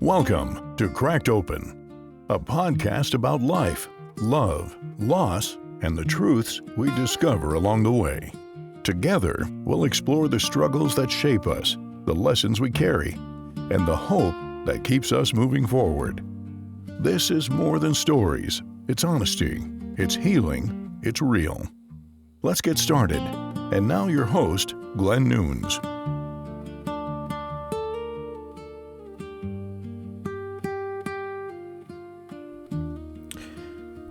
Welcome to Cracked Open, a podcast about life, love, loss, and the truths we discover along the way. Together, we'll explore the struggles that shape us, the lessons we carry, and the hope that keeps us moving forward. This is more than stories. It's honesty. It's healing. It's real. Let's get started. And now your host, Glenn Nunes.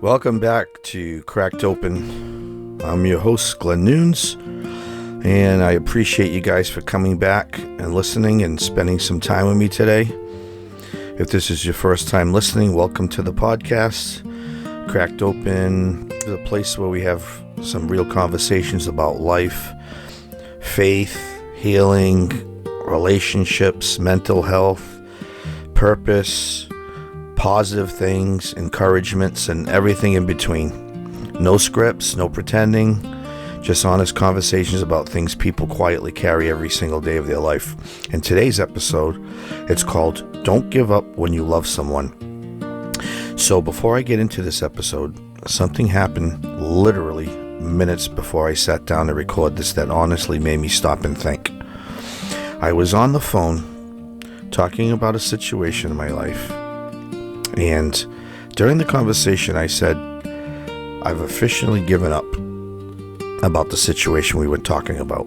Welcome back to Cracked Open. I'm your host, Glenn Nunes, and I appreciate you guys for coming back and listening and spending some time with me today. If this is your first time listening, welcome to the podcast. Cracked Open is a place where we have some real conversations about life, faith, healing, relationships, mental health, purpose, positive things, encouragements, and everything in between. No scripts, no pretending, just honest conversations about things people quietly carry every single day of their life. In today's episode, it's called Don't Give Up When You Love Someone. So before I get into this episode, something happened literally minutes before I sat down to record this that honestly made me stop and think. I was on the phone talking about a situation in my life, and during the conversation I said, I've officially given up about the situation we were talking about.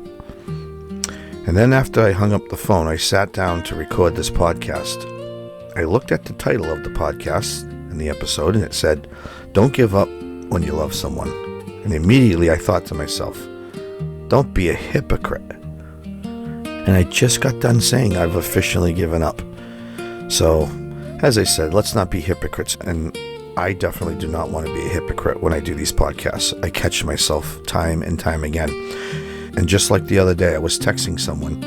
And then after I hung up the phone, I sat down to record this podcast. I looked at the title of the podcast and the episode, and it said, Don't Give Up When You Love Someone. And immediately I thought to myself, don't be a hypocrite. And I just got done saying I've officially given up. So, as I said, let's not be hypocrites. And I definitely do not want to be a hypocrite when I do these podcasts. I catch myself time and time again. And just like the other day, I was texting someone,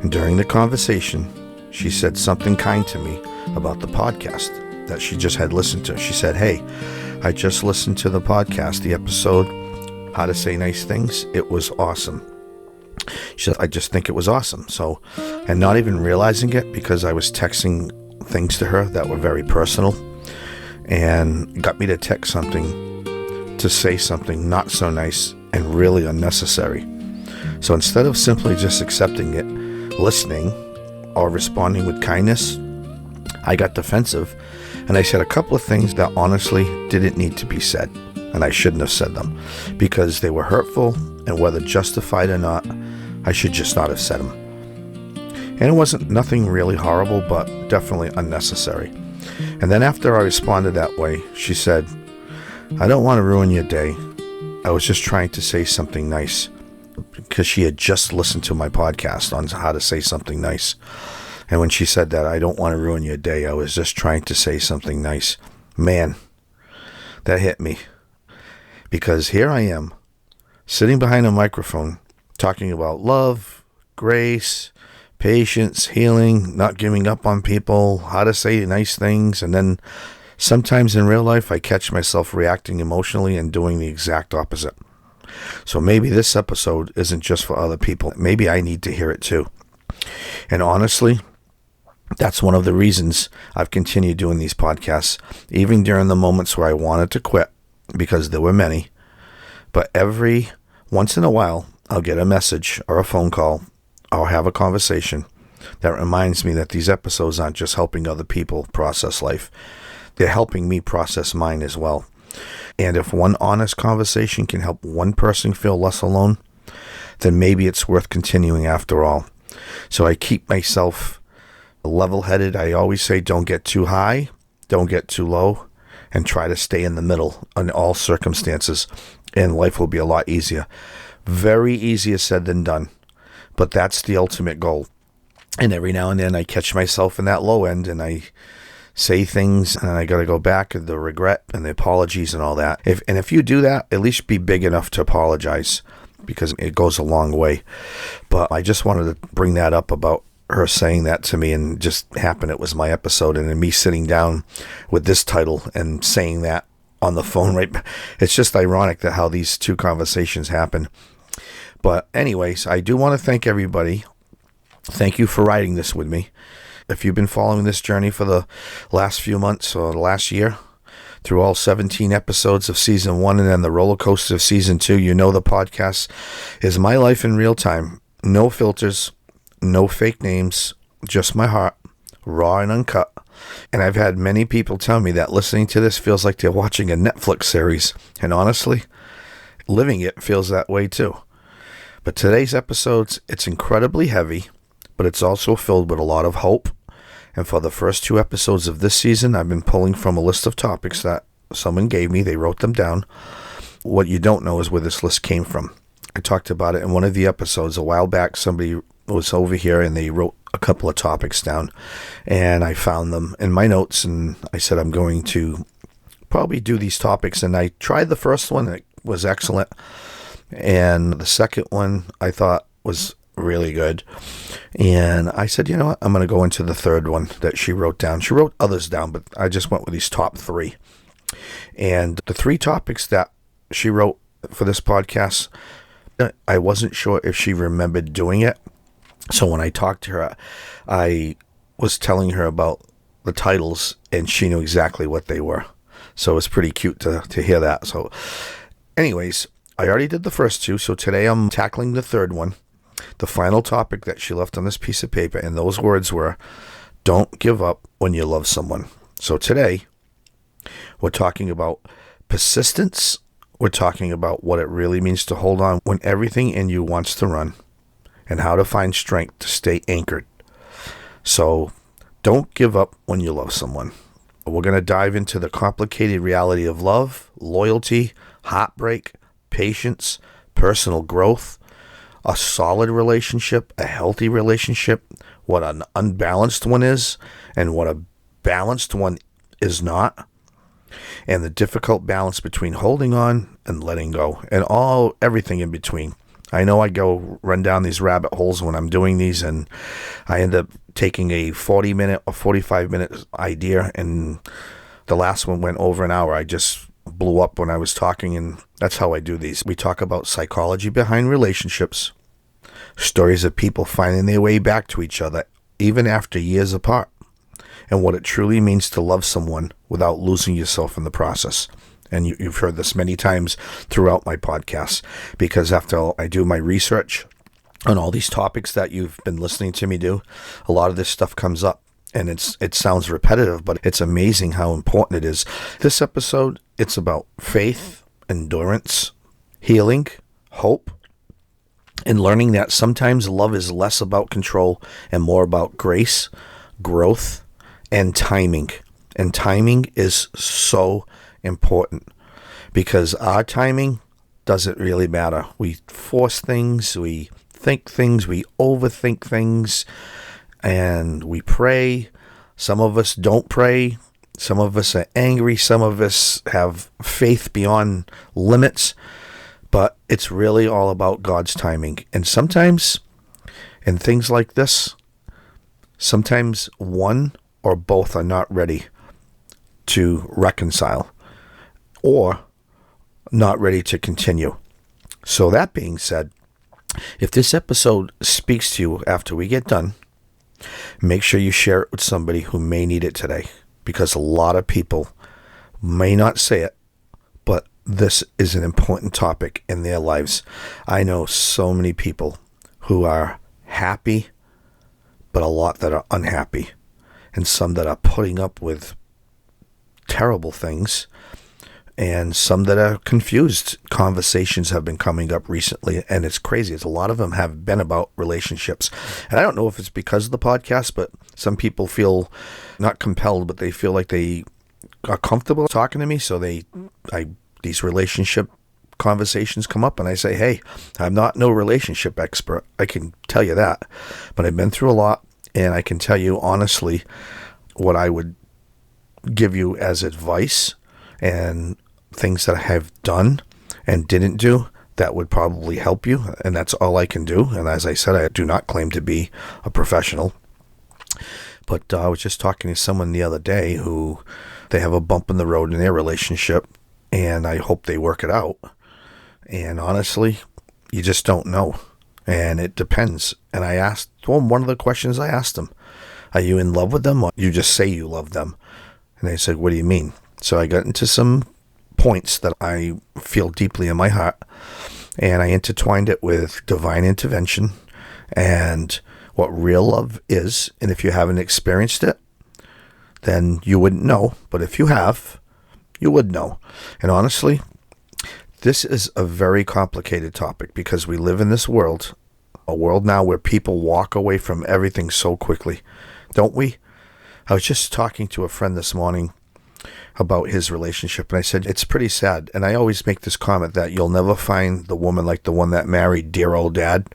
and during the conversation, she said something kind to me about the podcast that she just had listened to. She said, hey, I just listened to the podcast, the episode, How to Say Nice Things. It was awesome. She said, I just think it was awesome. So, and not even realizing it because I was texting things to her that were very personal, and got me to text something to say something not so nice and really unnecessary. So instead of simply just accepting it, listening, or responding with kindness, I got defensive, and I said a couple of things that honestly didn't need to be said, and I shouldn't have said them because they were hurtful, and whether justified or not, I should just not have said them. And it wasn't nothing really horrible, but definitely unnecessary. And then after I responded that way, she said, I don't want to ruin your day. I was just trying to say something nice, because she had just listened to my podcast on how to say something nice. And when she said that, I don't want to ruin your day, I was just trying to say something nice. Man, that hit me. Because here I am, sitting behind a microphone, talking about love, grace, patience, healing, not giving up on people, how to say nice things, and then sometimes in real life I catch myself reacting emotionally and doing the exact opposite. So maybe this episode isn't just for other people. Maybe I need to hear it too. And honestly, that's one of the reasons I've continued doing these podcasts, even during the moments where I wanted to quit, because there were many. But every once in a while, I'll get a message or a phone call, or have a conversation that reminds me that these episodes aren't just helping other people process life. They're helping me process mine as well. And if one honest conversation can help one person feel less alone, then maybe it's worth continuing after all. So I keep myself level-headed. I always say don't get too high, don't get too low, and try to stay in the middle in all circumstances, and life will be a lot easier. Very easier said than done. But that's the ultimate goal. And every now and then I catch myself in that low end and I say things and I got to go back and the regret and the apologies and all that. If you do that, at least be big enough to apologize, because it goes a long way. But I just wanted to bring that up about her saying that to me, and just happened it was my episode, and then me sitting down with this title and saying that on the phone, right? It's just ironic that how these two conversations happen. But anyways, I do want to thank everybody. Thank you for writing this with me. if you've been following this journey for the last few months or the last year, through all 17 episodes of season 1 and then the roller coaster of season 2, you know the podcast is my life in real time. No filters, no fake names, just my heart, raw and uncut. And I've had many people tell me that listening to this feels like they're watching a Netflix series. And honestly, living it feels that way too. But today's episodes, it's incredibly heavy, but it's also filled with a lot of hope. And for the first 2 episodes of this season, I've been pulling from a list of topics that someone gave me. They wrote them down. What you don't know is where this list came from. I talked about it in one of the episodes a while back. Somebody was over here and they wrote a couple of topics down. And I found them in my notes and I said, I'm going to probably do these topics. And I tried the first one. It was excellent. And the second one I thought was really good. And I said, you know what, I'm going to go into the third one that she wrote down. She wrote others down, but I just went with these top 3. And the 3 topics that she wrote for this podcast, I wasn't sure if she remembered doing it. So when I talked to her, I was telling her about the titles and she knew exactly what they were. So it was pretty cute to hear that. So anyways, I already did the first 2. So today I'm tackling the third one. The final topic that she left on this piece of paper, and those words were, don't give up when you love someone. So today, we're talking about persistence. We're talking about what it really means to hold on when everything in you wants to run, and how to find strength to stay anchored. So don't give up when you love someone. We're going to dive into the complicated reality of love, loyalty, heartbreak, patience, personal growth, a solid relationship, a healthy relationship, what an unbalanced one is, and what a balanced one is not, and the difficult balance between holding on and letting go, and everything in between. I know I go run down these rabbit holes when I'm doing these, and I end up taking a 40-minute or 45-minute idea, and the last one went over an hour. I just blew up when I was talking, and that's how I do these. We talk about psychology behind relationships, stories of people finding their way back to each other even after years apart, and what it truly means to love someone without losing yourself in the process. And you've heard this many times throughout my podcasts, because after I do my research on all these topics that you've been listening to me do, a lot of this stuff comes up. And it sounds repetitive, but it's amazing how important it is. This episode, it's about faith, endurance, healing, hope, and learning that sometimes love is less about control and more about grace, growth, and timing. And timing is so important, because our timing doesn't really matter. We force things, we think things, we overthink things, and we pray. Some of us don't pray. Some of us are angry. Some of us have faith beyond limits. But it's really all about God's timing. And sometimes, in things like this, sometimes one or both are not ready to reconcile or not ready to continue. So that being said, if this episode speaks to you after we get done, make sure you share it with somebody who may need it today, because a lot of people may not say it, but this is an important topic in their lives. I know so many people who are happy, but a lot that are unhappy, and some that are putting up with terrible things, and some that are confused. Conversations have been coming up recently, and it's crazy. A lot of them have been about relationships. And I don't know if it's because of the podcast, but some people feel not compelled, but they feel like they are comfortable talking to me. So these relationship conversations come up, and I say, hey, I'm not no relationship expert. I can tell you that. But I've been through a lot, and I can tell you honestly what I would give you as advice and things that I have done and didn't do that would probably help you. And that's all I can do. And as I said, I do not claim to be a professional. But I was just talking to someone the other day who they have a bump in the road in their relationship, and I hope they work it out. And honestly, you just don't know. And it depends. And I asked one of the questions I asked him Are you in love with them, or you just say you love them? And they said, what do you mean? So I got into some points that I feel deeply in my heart, and I intertwined it with divine intervention and what real love is. And if you haven't experienced it, then you wouldn't know. But if you have, you would know. And honestly, this is a very complicated topic because we live in this world, a world now where people walk away from everything so quickly, don't we? I was just talking to a friend this morning about his relationship, and I said, it's pretty sad. And I always make this comment that you'll never find the woman like the one that married dear old dad.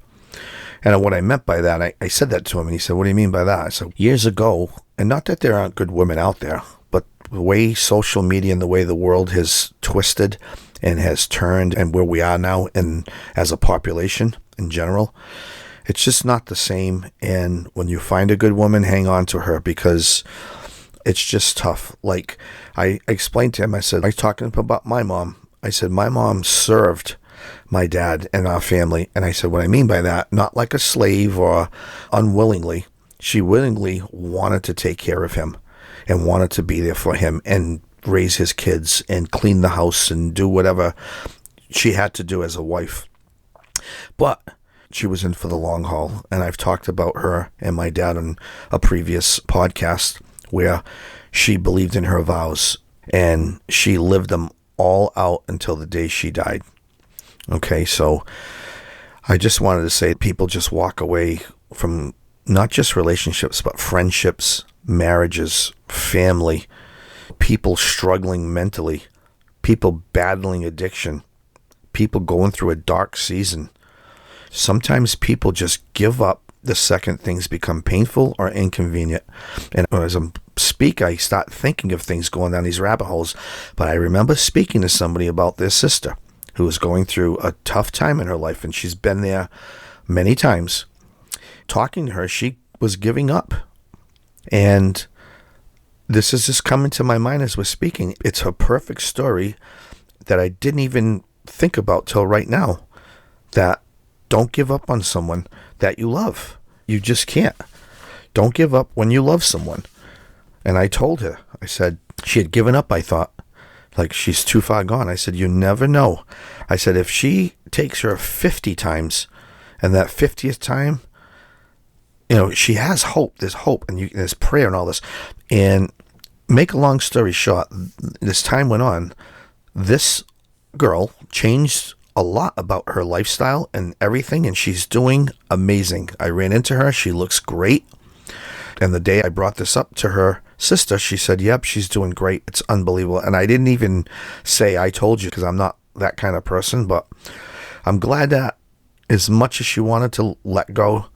And what I meant by that, I said that to him, and he said, what do you mean by that? I said, years ago, and not that there aren't good women out there, but the way social media and the way the world has twisted and has turned and where we are now and as a population in general, it's just not the same. And when you find a good woman, hang on to her, because it's just tough. Like I explained to him, I said, I was talking about my mom. I said, my mom served my dad and our family. And I said, what I mean by that, not like a slave or unwillingly. She willingly wanted to take care of him and wanted to be there for him and raise his kids and clean the house and do whatever she had to do as a wife. But she was in for the long haul. And I've talked about her and my dad on a previous podcast where she believed in her vows and she lived them all out until the day she died. Okay, so I just wanted to say people just walk away from not just relationships, but friendships, marriages, family, people struggling mentally, people battling addiction, people going through a dark season. Sometimes people just give up the second things become painful or inconvenient. And as I speak, I start thinking of things going down these rabbit holes. But I remember speaking to somebody about their sister who was going through a tough time in her life, and she's been there many times. Talking to her, she was giving up. And this is just coming to my mind as we're speaking. It's a perfect story that I didn't even think about till right now. That don't give up on someone that you love. You just can't. Don't give up when you love someone. And I told her, I said, she had given up, I thought. Like, she's too far gone. I said, you never know. I said, if she takes her 50 times, and that 50th time, she has hope. There's hope, and there's prayer and all this. And make a long story short, as time went on, this girl changed a lot about her lifestyle and everything, and she's doing amazing. I ran into her. She looks great. And the day I brought this up to her sister, she said, yep, she's doing great. It's unbelievable. And I didn't even say I told you, because I'm not that kind of person, but I'm glad that as much as she wanted to let go,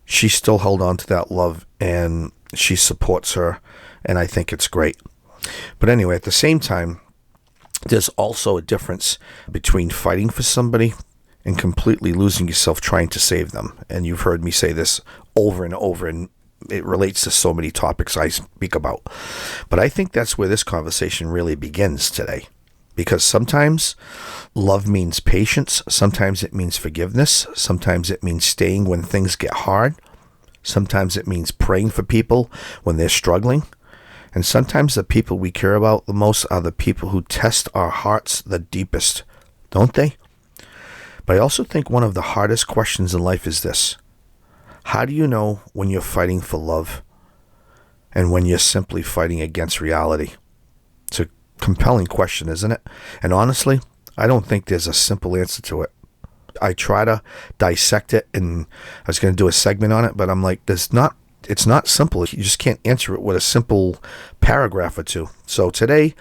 she still held on to that love, and she supports her, and I think it's great. But anyway, at the same time, there's also a difference between fighting for somebody and completely losing yourself trying to save them. And you've heard me say this over and over, and it relates to so many topics I speak about. But I think that's where this conversation really begins today. Because sometimes love means patience. Sometimes it means forgiveness. Sometimes it means staying when things get hard. Sometimes it means praying for people when they're struggling. And sometimes the people we care about the most are the people who test our hearts the deepest, don't they? But I also think one of the hardest questions in life is this. How do you know when you're fighting for love and when you're simply fighting against reality? It's a compelling question, isn't it? And honestly, I don't think there's a simple answer to it. I try to dissect it, and I was going to do a segment on it, but I'm like, it's not simple. You just can't answer it with a simple paragraph or two. So today,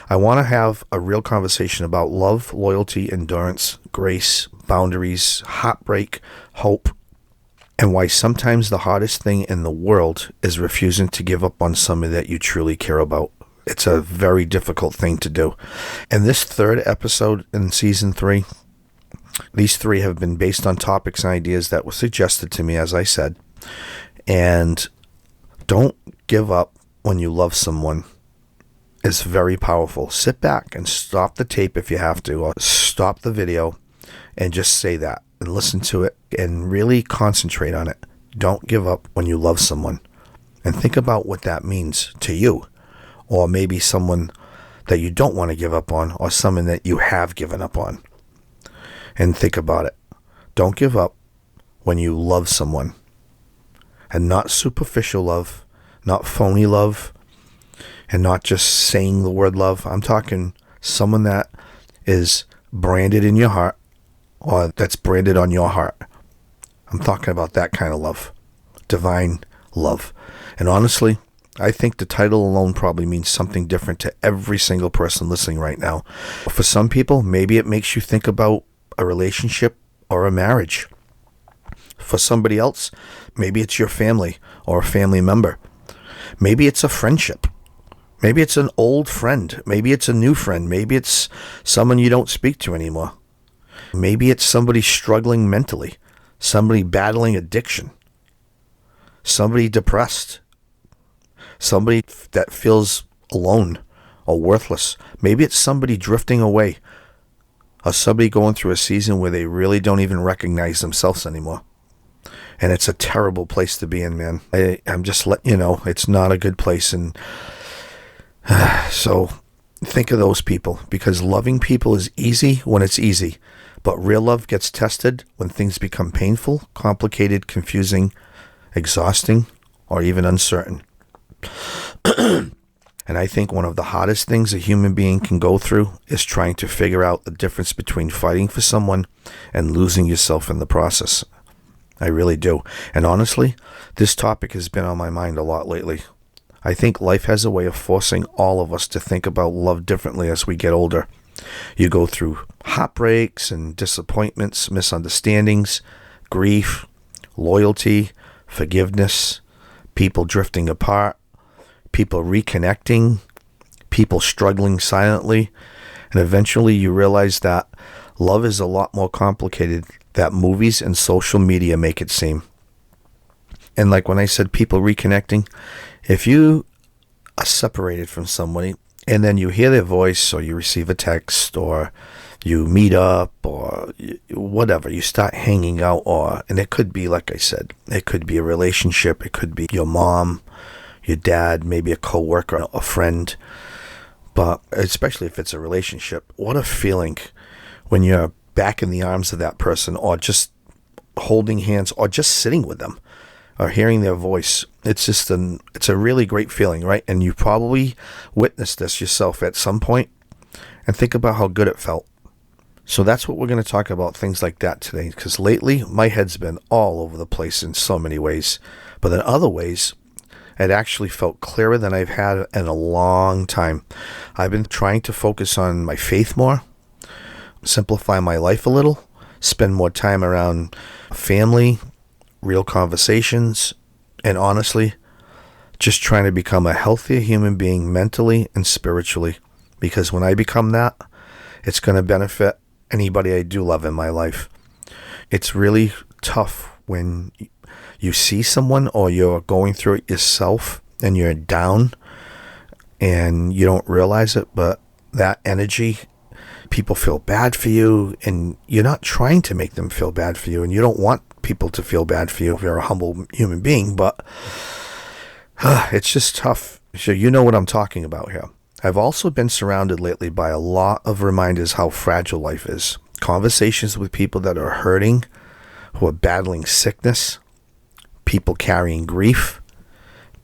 I want to have a real conversation about love, loyalty, endurance, grace, boundaries, heartbreak, hope, and why sometimes the hardest thing in the world is refusing to give up on somebody that you truly care about. It's a very difficult thing to do. And this third episode in season 3, these 3 have been based on topics and ideas that were suggested to me, as I said. And don't give up when you love someone is very powerful. Sit back and stop the tape if you have to, or stop the video and just say that and listen to it and really concentrate on it. Don't give up when you love someone. And think about what that means to you, or maybe someone that you don't want to give up on, or someone that you have given up on. And think about it. Don't give up when you love someone. And not superficial love, not phony love, and not just saying the word love. I'm talking someone that is branded in your heart, or that's branded on your heart. I'm talking about that kind of love. Divine love. And honestly, I think the title alone probably means something different to every single person listening right now. For some people, maybe it makes you think about a relationship or a marriage. For somebody else, maybe it's your family or a family member. Maybe it's a friendship. Maybe it's an old friend. Maybe it's a new friend. Maybe it's someone you don't speak to anymore. Maybe it's somebody struggling mentally, somebody battling addiction, somebody depressed, somebody that feels alone or worthless. Maybe it's somebody drifting away, or somebody going through a season where they really don't even recognize themselves anymore. And it's a terrible place to be in, man. I'm just letting you know, it's not a good place. And so think of those people, because loving people is easy when it's easy. But real love gets tested when things become painful, complicated, confusing, exhausting, or even uncertain. And I think one of the hardest things a human being can go through is trying to figure out the difference between fighting for someone and losing yourself in the process. I really do. And honestly, this topic has been on my mind a lot lately. I think life has a way of forcing all of us to think about love differently as we get older. You go through heartbreaks and disappointments, misunderstandings, grief, loyalty, forgiveness, people drifting apart, people reconnecting, people struggling silently, and eventually you realize that love is a lot more complicated than movies and social media make it seem. And like when I said people reconnecting, if you are separated from somebody and then you hear their voice, or you receive a text, or you meet up, or whatever, you start hanging out, and it could be, like I said, it could be a relationship, it could be your mom, your dad, maybe a coworker, a friend, but especially if it's a relationship, what a feeling when you're back in the arms of that person, or just holding hands, or just sitting with them, or hearing their voice. It's a really great feeling, right? And you probably witnessed this yourself at some point, and think about how good it felt. So that's what we're going to talk about, things like that today, because lately my head's been all over the place in so many ways, but in other ways, it actually felt clearer than I've had in a long time. I've been trying to focus on my faith more, simplify my life a little, spend more time around family, real conversations, and honestly, just trying to become a healthier human being mentally and spiritually. Because when I become that, it's going to benefit anybody I do love in my life. It's really tough when you see someone, or you're going through it yourself and you're down and you don't realize it, but that energy, people feel bad for you, and you're not trying to make them feel bad for you, and you don't want people to feel bad for you if you're a humble human being, but it's just tough. So you know what I'm talking about here. I've also been surrounded lately by a lot of reminders how fragile life is. Conversations with people that are hurting, who are battling sickness, people carrying grief,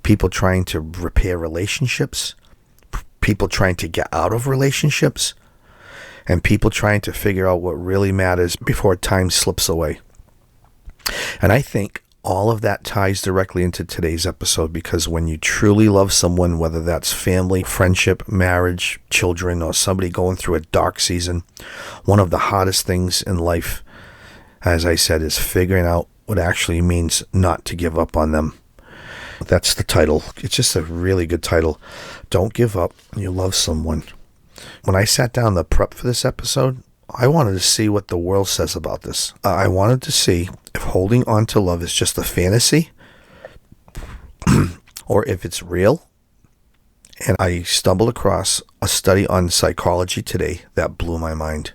people trying to repair relationships, people trying to get out of relationships, and people trying to figure out what really matters before time slips away. And I think all of that ties directly into today's episode, because when you truly love someone, whether that's family, friendship, marriage, children, or somebody going through a dark season, one of the hardest things in life, as I said, is figuring out what actually means not to give up on them. That's the title. It's just a really good title. Don't give up when you love someone. When I sat down to prep for this episode, I wanted to see what the world says about this. I wanted to see if holding on to love is just a fantasy or if it's real. And I stumbled across a study on Psychology Today that blew my mind.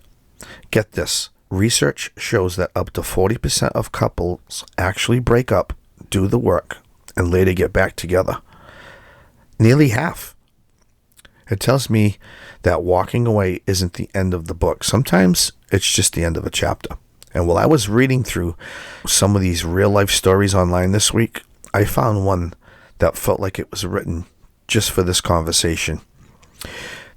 Get this. Research shows that up to 40% of couples actually break up, do the work, and later get back together. Nearly half. It tells me that walking away isn't the end of the book. Sometimes it's just the end of a chapter. And while I was reading through some of these real life stories online this week, I found one that felt like it was written just for this conversation.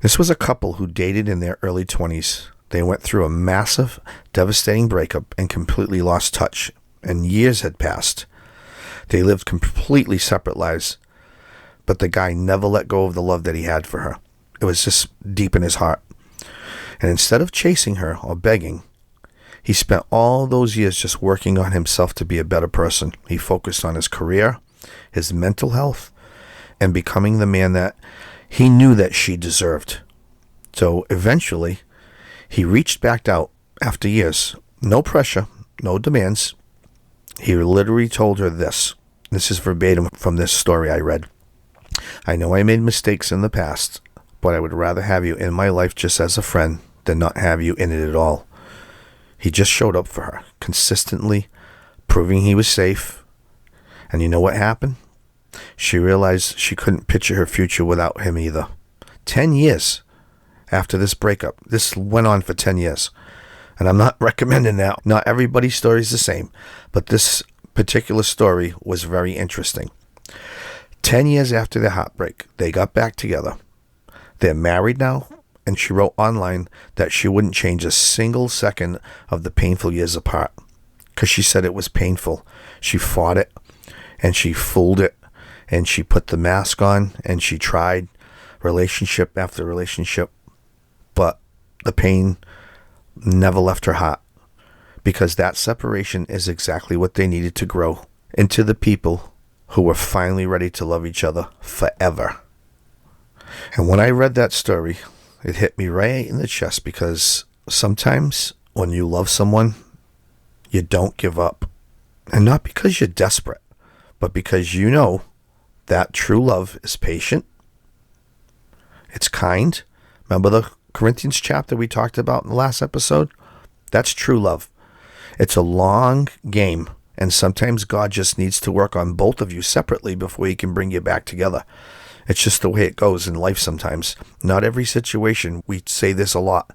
This was a couple who dated in their early 20s. They went through a massive, devastating breakup and completely lost touch, and years had passed. They lived completely separate lives, but the guy never let go of the love that he had for her. It was just deep in his heart. And instead of chasing her or begging, he spent all those years just working on himself to be a better person. He focused on his career, his mental health, and becoming the man that he knew that she deserved. So eventually, he reached back out after years. No pressure, no demands. He literally told her this. This is verbatim from this story I read. "I know I made mistakes in the past, but I would rather have you in my life just as a friend than not have you in it at all." He just showed up for her, consistently, proving he was safe. And you know what happened? She realized she couldn't picture her future without him either. 10 years after this breakup. This went on for 10 years. And I'm not recommending that. Not everybody's story is the same. But this particular story was very interesting. 10 years after their heartbreak, they got back together. They're married now. And she wrote online that she wouldn't change a single second of the painful years apart. Because she said it was painful. She fought it. And she fooled it. And she put the mask on. And she tried relationship after relationship. But the pain never left her heart. Because that separation is exactly what they needed to grow into the people who were finally ready to love each other forever. And when I read that story, it hit me right in the chest, because sometimes when you love someone, you don't give up. And not because you're desperate, but because you know that true love is patient. It's kind. Remember the Corinthians chapter we talked about in the last episode? That's true love. It's a long game, and sometimes God just needs to work on both of you separately before he can bring you back together. It's just the way it goes in life sometimes. Not every situation, we say this a lot,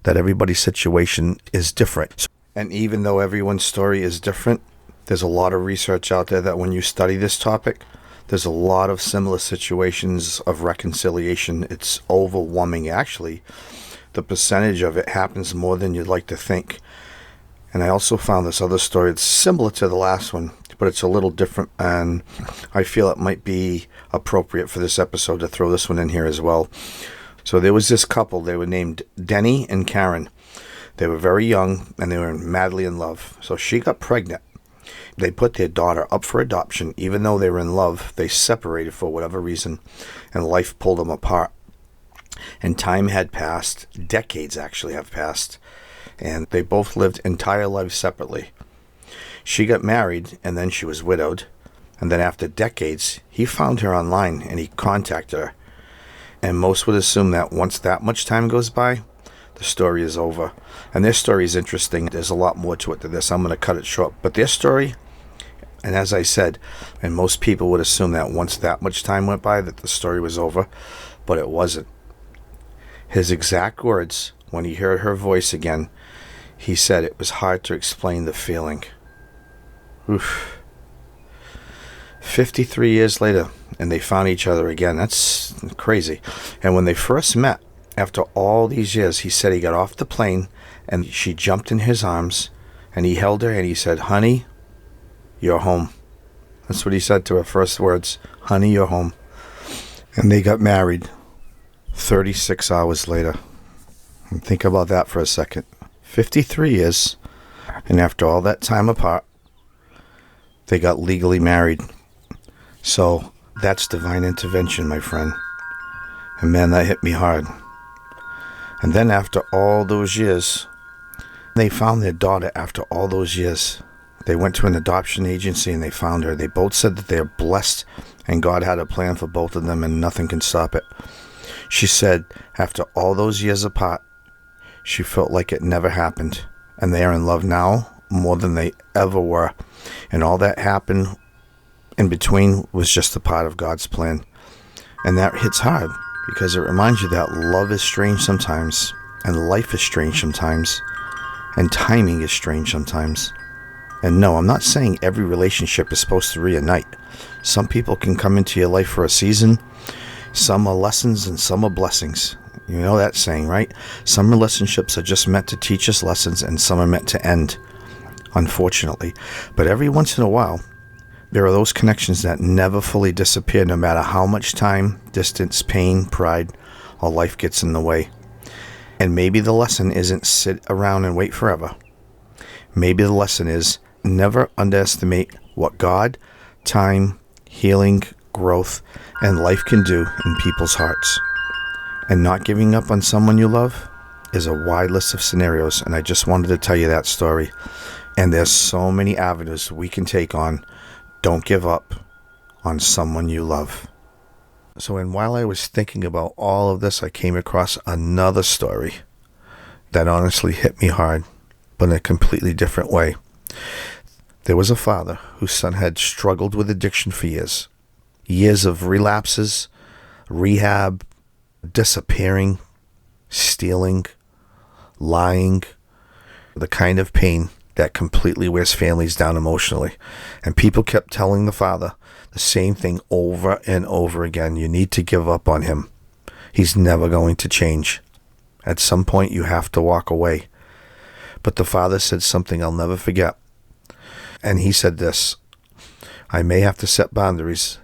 that everybody's situation is different. And even though everyone's story is different, there's a lot of research out there that when you study this topic, there's a lot of similar situations of reconciliation. It's overwhelming, actually. The percentage of it happens more than you'd like to think. And I also found this other story. It's similar to the last one, but it's a little different, and I feel it might be appropriate for this episode to throw this one in here as well. So there was this couple. They were named Denny and Karen. They were very young, and they were madly in love. So she got pregnant. They put their daughter up for adoption. Even though they were in love, they separated for whatever reason, and life pulled them apart. And time had passed. Decades actually have passed. And they both lived entire lives separately. She got married, and then she was widowed. And then after decades, he found her online, and he contacted her. And most would assume that once that much time goes by, the story is over. And their story is interesting. There's a lot more to it than this. I'm going to cut it short. But their story, and as I said, and most people would assume that once that much time went by, that the story was over. But it wasn't. His exact words, when he heard her voice again, he said it was hard to explain the feeling. Oof. 53 years later, and they found each other again. That's crazy. And when they first met, after all these years, he said he got off the plane, and she jumped in his arms, and he held her, and he said, "Honey, you're home." That's what he said to her, first words, "Honey, you're home." And they got married 36 hours later. And think about that for a second. 53 years, and after all that time apart, they got legally married. So that's divine intervention, my friend. And man, that hit me hard. And then after all those years, they found their daughter after all those years. They went to an adoption agency and they found her. They both said that they're blessed and God had a plan for both of them and nothing can stop it. She said after all those years apart, she felt like it never happened. And they are in love now more than they ever were. And all that happened in between was just a part of God's plan. And that hits hard because it reminds you that love is strange sometimes, and life is strange sometimes, and timing is strange sometimes. And no, I'm not saying every relationship is supposed to reunite. Some people can come into your life for a season. Some are lessons and some are blessings. You know that saying, right? Some relationships are just meant to teach us lessons and some are meant to end, unfortunately. But every once in a while, there are those connections that never fully disappear no matter how much time, distance, pain, pride, or life gets in the way. And maybe the lesson isn't sit around and wait forever. Maybe the lesson is never underestimate what God, time, healing, growth, and life can do in people's hearts. And not giving up on someone you love is a wide list of scenarios, and I just wanted to tell you that story. And there's so many avenues we can take on. Don't give up on someone you love. And while I was thinking about all of this, I came across another story that honestly hit me hard, but in a completely different way. There was a father whose son had struggled with addiction for years. Years of relapses, rehab, disappearing, stealing, lying, the kind of pain that completely wears families down emotionally. And people kept telling the father the same thing over and over again. You need to give up on him. He's never going to change. At some point, you have to walk away. But the father said something I'll never forget. And he said this: I may have to set boundaries,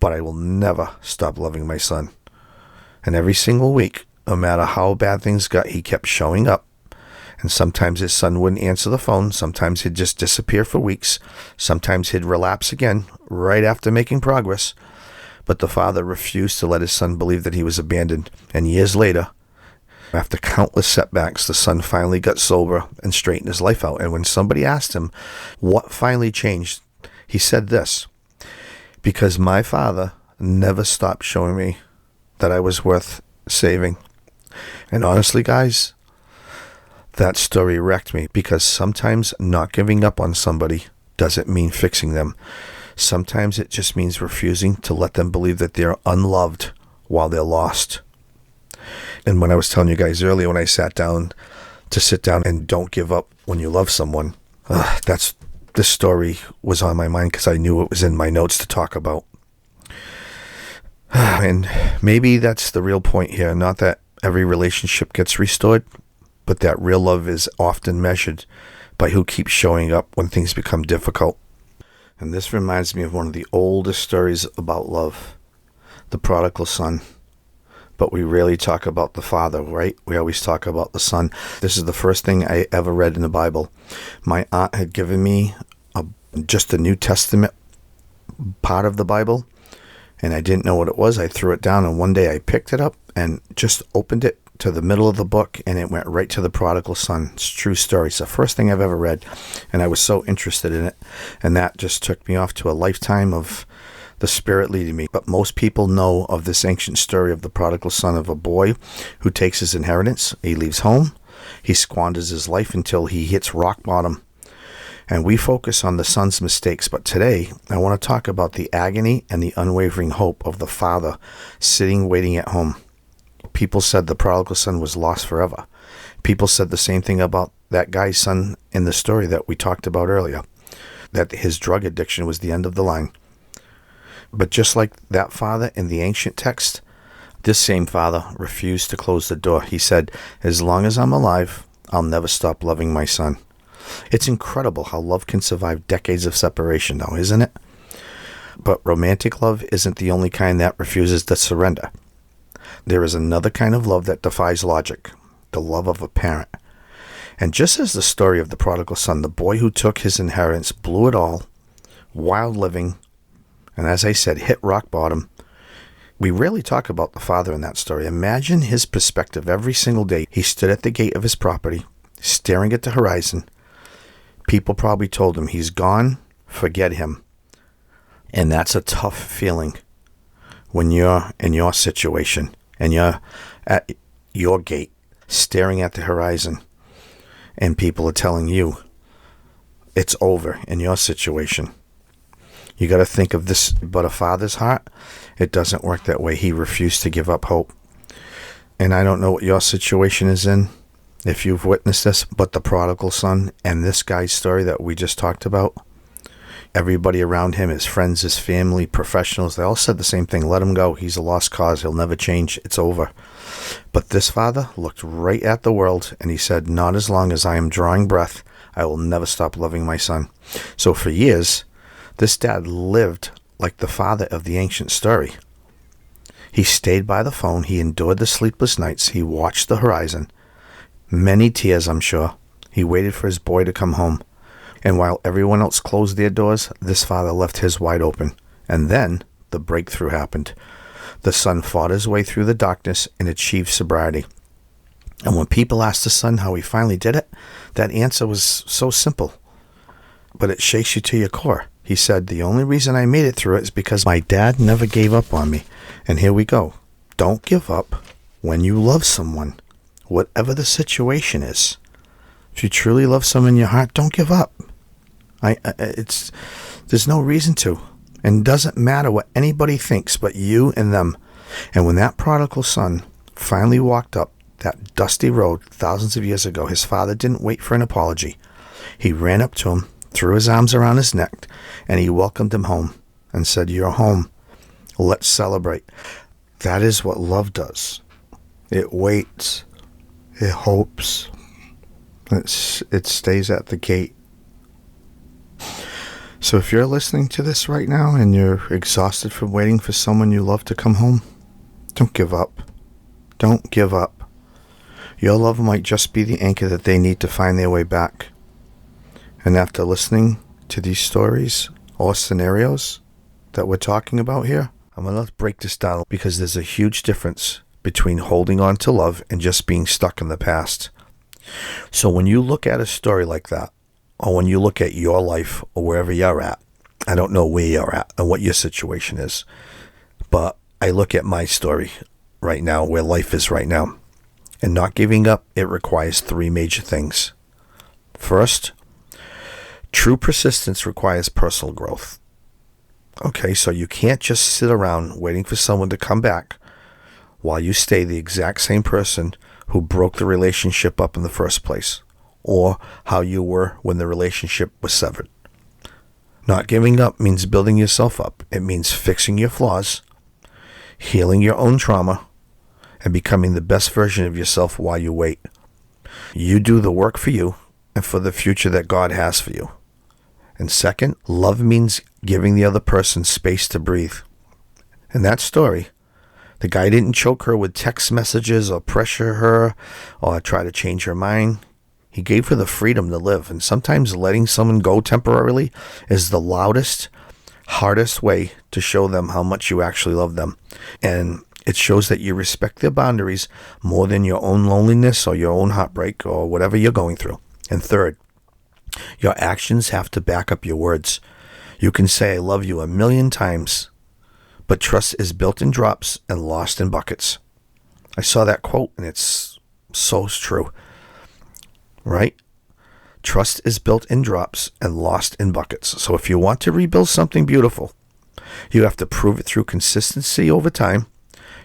but I will never stop loving my son. And every single week, no matter how bad things got, he kept showing up. And sometimes his son wouldn't answer the phone. Sometimes he'd just disappear for weeks. Sometimes he'd relapse again right after making progress. But the father refused to let his son believe that he was abandoned. And years later, after countless setbacks, the son finally got sober and straightened his life out. And when somebody asked him what finally changed, he said this: because my father never stopped showing me that I was worth saving. And honestly, guys, that story wrecked me, because sometimes not giving up on somebody doesn't mean fixing them. Sometimes it just means refusing to let them believe that they're unloved while they're lost. And when I was telling you guys earlier, when I sit down and don't give up when you love someone, this story was on my mind because I knew it was in my notes to talk about. And maybe that's the real point here. Not that every relationship gets restored, but that real love is often measured by who keeps showing up when things become difficult. And this reminds me of one of the oldest stories about love, the prodigal son. But we rarely talk about the father, right? We always talk about the son. This is the first thing I ever read in the Bible. My aunt had given me just the New Testament part of the Bible, and I didn't know what it was. I threw it down, and one day I picked it up and just opened it to the middle of the book, and it went right to the prodigal son. It's a true story. It's the first thing I've ever read, and I was so interested in it, and that just took me off to a lifetime of the Spirit leading me. But most people know of this ancient story of the prodigal son, of a boy who takes his inheritance. He leaves home. He squanders his life until he hits rock bottom. And we focus on the son's mistakes. But today, I want to talk about the agony and the unwavering hope of the father sitting, waiting at home. People said the prodigal son was lost forever. People said the same thing about that guy's son in the story that we talked about earlier, that his drug addiction was the end of the line. But just like that father in the ancient text, this same father refused to close the door. He said, as long as I'm alive, I'll never stop loving my son. It's incredible how love can survive decades of separation, though, isn't it? But romantic love isn't the only kind that refuses to surrender. There is another kind of love that defies logic, the love of a parent. And just as the story of the prodigal son, the boy who took his inheritance, blew it all, wild living, and as I said, hit rock bottom, we rarely talk about the father in that story. Imagine his perspective every single day. He stood at the gate of his property, staring at the horizon. People probably told him, he's gone, forget him. And that's a tough feeling when you're in your situation and you're at your gate, staring at the horizon, and people are telling you it's over in your situation. You got to think of this, but a father's heart, it doesn't work that way. He refused to give up hope. And I don't know what your situation is in, if you've witnessed this, but the prodigal son and this guy's story that we just talked about, everybody around him, his friends, his family, professionals, they all said the same thing. Let him go. He's a lost cause. He'll never change. It's over. But this father looked right at the world and he said, not as long as I am drawing breath, I will never stop loving my son. So for years, this dad lived like the father of the ancient story. He stayed by the phone. He endured the sleepless nights. He watched the horizon. Many tears, I'm sure. He waited for his boy to come home. And while everyone else closed their doors, this father left his wide open. And then the breakthrough happened. The son fought his way through the darkness and achieved sobriety. And when people asked the son how he finally did it, that answer was so simple. But it shakes you to your core. He said, the only reason I made it through it is because my dad never gave up on me. And here we go. Don't give up when you love someone, whatever the situation is. If you truly love someone in your heart, don't give up. There's no reason to. And it doesn't matter what anybody thinks but you and them. And when that prodigal son finally walked up that dusty road thousands of years ago, his father didn't wait for an apology. He ran up to him, threw his arms around his neck, and he welcomed him home and said, you're home. Let's celebrate. That is what love does. It waits. It hopes. It stays at the gate. So if you're listening to this right now and you're exhausted from waiting for someone you love to come home, don't give up. Don't give up. Your love might just be the anchor that they need to find their way back. And after listening to these stories or scenarios that we're talking about here, I'm going to break this down because there's a huge difference between holding on to love and just being stuck in the past. So when you look at a story like that, or when you look at your life or wherever you're at, I don't know where you're at and what your situation is, but I look at my story right now, where life is right now. And not giving up, it requires three major things. First, true persistence requires personal growth. Okay, so you can't just sit around waiting for someone to come back while you stay the exact same person who broke the relationship up in the first place, or how you were when the relationship was severed. Not giving up means building yourself up. It means fixing your flaws, healing your own trauma, and becoming the best version of yourself while you wait. You do the work for you and for the future that God has for you. And second, love means giving the other person space to breathe. In that story, the guy didn't choke her with text messages or pressure her or try to change her mind. He gave her the freedom to live. And sometimes letting someone go temporarily is the loudest, hardest way to show them how much you actually love them. And it shows that you respect their boundaries more than your own loneliness or your own heartbreak or whatever you're going through. And third, your actions have to back up your words. You can say I love you 1,000,000 times, but trust is built in drops and lost in buckets. I saw that quote and it's so true. Right? Trust is built in drops and lost in buckets. So if you want to rebuild something beautiful, you have to prove it through consistency over time.